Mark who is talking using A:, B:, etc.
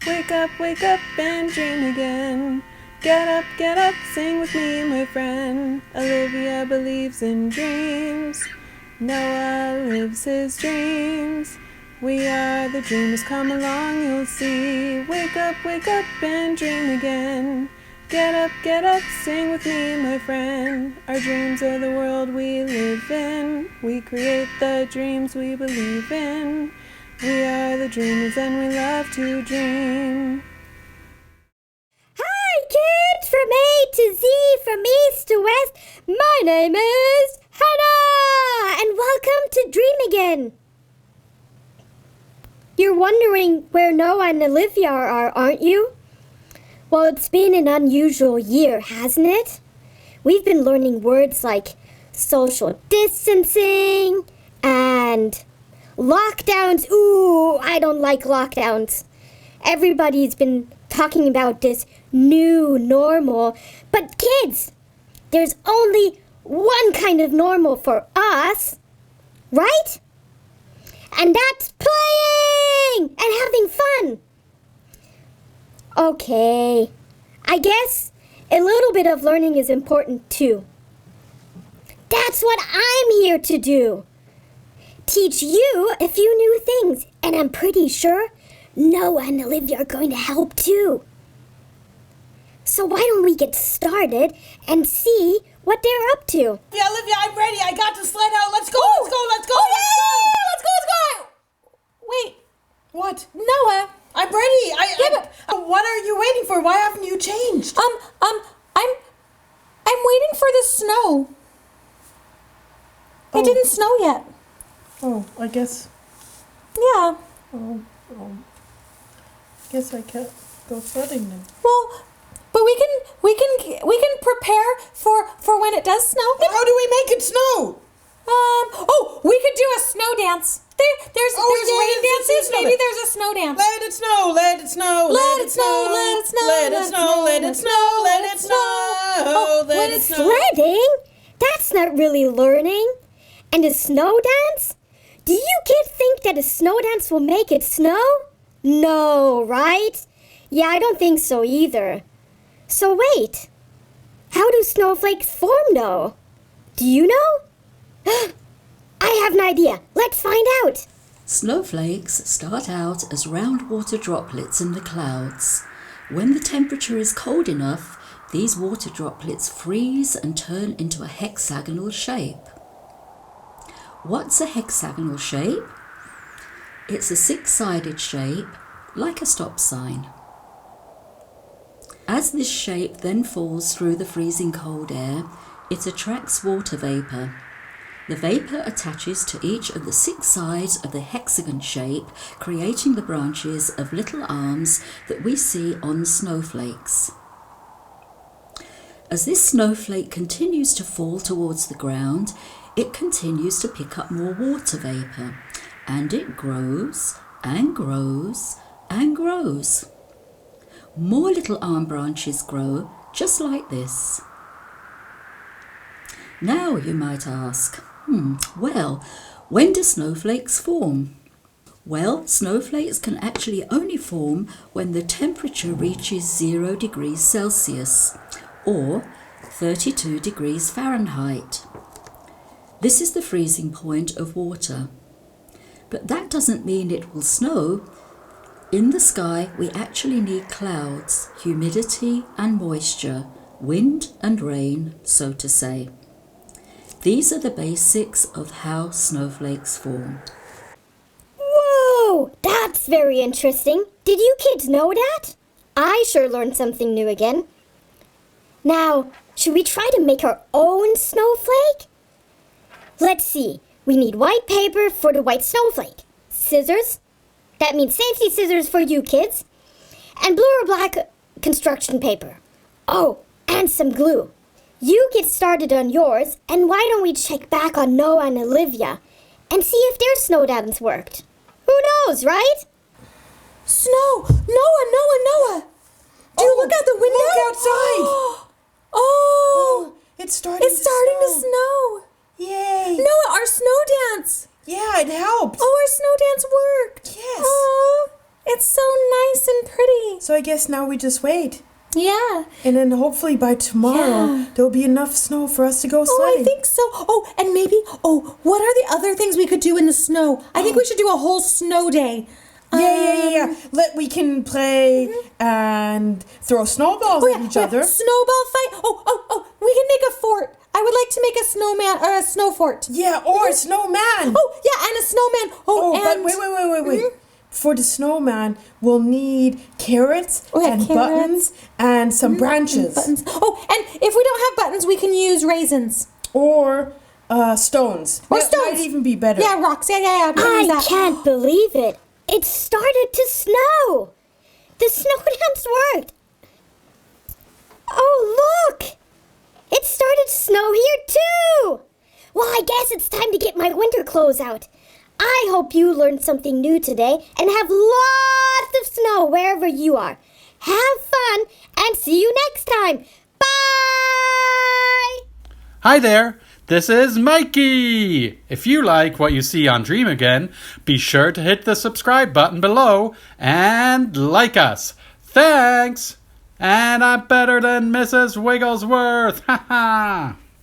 A: wake up and dream again. Get up, sing with me, my friend. Olivia believes in dreams. Noah lives his dreams. We are the dreamers, come along, you'll see. Wake up and dream again. Get up, sing with me, my friend. Our dreams are the world we live in. We create the dreams we believe in. We are the dreamers and we love to dream.
B: Hi kids, from A to Z, from east to west. My name is Hannah, and welcome to Dream Again. You're wondering where Noah and Olivia are, aren't you? Well, it's been an unusual year, hasn't it? We've been learning words like social distancing and lockdowns. Ooh, I don't like lockdowns. Everybody's been talking about this new normal. But kids, there's only one kind of normal for us, right? And that's playing and having fun. Okay, I guess a little bit of learning is important too. That's what I'm here to do. Teach you a few new things, and I'm pretty sure Noah and Olivia are going to help too. So why don't we get started and see what they're up to?
C: Yeah, Olivia, I'm ready. I got the sled out. Let's go. Let's go. Let's go.
D: Wait,
C: What?
D: Noah.
C: I'm ready. What are you waiting for? Why haven't you changed?
D: I'm waiting for the snow. It didn't snow yet.
C: Oh, I guess.
D: Yeah.
C: Guess I can't go sledding then.
D: Well, but we can prepare for when it does snow.
C: How do we make it snow?
D: We could do a snow dance. There's rain dances. Maybe there's a snow dance.
C: Let it snow, let it snow, let it snow, let it snow, let it snow, let it snow, let it snow, let it snow.
B: Sledding? That's not really learning. And a snow dance? Do you kids think that a snow dance will make it snow? No, right? Yeah, I don't think so either. So wait, how do snowflakes form though? Do you know? I have an idea. Let's find out.
E: Snowflakes start out as round water droplets in the clouds. When the temperature is cold enough, these water droplets freeze and turn into a hexagonal shape. What's a hexagonal shape? It's a six-sided shape, like a stop sign. As this shape then falls through the freezing cold air, it attracts water vapour. The vapour attaches to each of the six sides of the hexagon shape, creating the branches of little arms that we see on snowflakes. As this snowflake continues to fall towards the ground, it continues to pick up more water vapour, and it grows and grows and grows. More little arm branches grow just like this. Now you might ask, well, when do snowflakes form? Well, snowflakes can actually only form when the temperature reaches 0 degrees Celsius or 32 degrees Fahrenheit. This is the freezing point of water. But that doesn't mean it will snow. In the sky, we actually need clouds, humidity and moisture, wind and rain, so to say. These are the basics of how snowflakes form.
B: Whoa, that's very interesting. Did you kids know that? I sure learned something new again. Now, should we try to make our own snowflake? Let's see. We need white paper for the white snowflake. Scissors. That means safety scissors for you kids. And blue or black construction paper. Oh, and some glue. You get started on yours, and why don't we check back on Noah and Olivia and see if their snow dance worked? Who knows, right?
D: Snow! Noah! Do you look out the window?
C: Look outside! It's starting to
D: snow.
C: Yay!
D: Noah, our snow dance!
C: Yeah, it helped.
D: Oh, our snow dance worked!
C: Yes.
D: Oh, it's so nice nice and pretty.
C: So I guess now we just wait.
D: Yeah.
C: And then hopefully by tomorrow, there'll be enough snow for us to go
D: Oh,
C: sledding.
D: I think so. Oh, and maybe, what are the other things we could do in the snow? I think we should do a whole snow day.
C: Yeah. We can play and throw snowballs at each other.
D: Snowball fight. Oh, we can make a fort. I would like to make a snowman or a snow fort.
C: Yeah, or a snowman.
D: Oh, yeah, and a snowman.
C: But wait. For the snowman, we'll need carrots and buttons and some branches.
D: Buttons. Oh, and if we don't have buttons, we can use raisins.
C: Or stones.
D: Or
C: That
D: stones.
C: might even be better.
D: Yeah, rocks. Yeah.
B: I can't believe it. It started to snow. The snow dance worked. Oh, look. It started to snow here, too. Well, I guess it's time to get my winter clothes out. I hope you learned something new today and have lots of snow wherever you are. Have fun and see you next time. Bye!
F: Hi there, this is Mikey. If you like what you see on Dream Again, be sure to hit the subscribe button below and like us. Thanks! And I'm better than Mrs. Wigglesworth. Ha ha!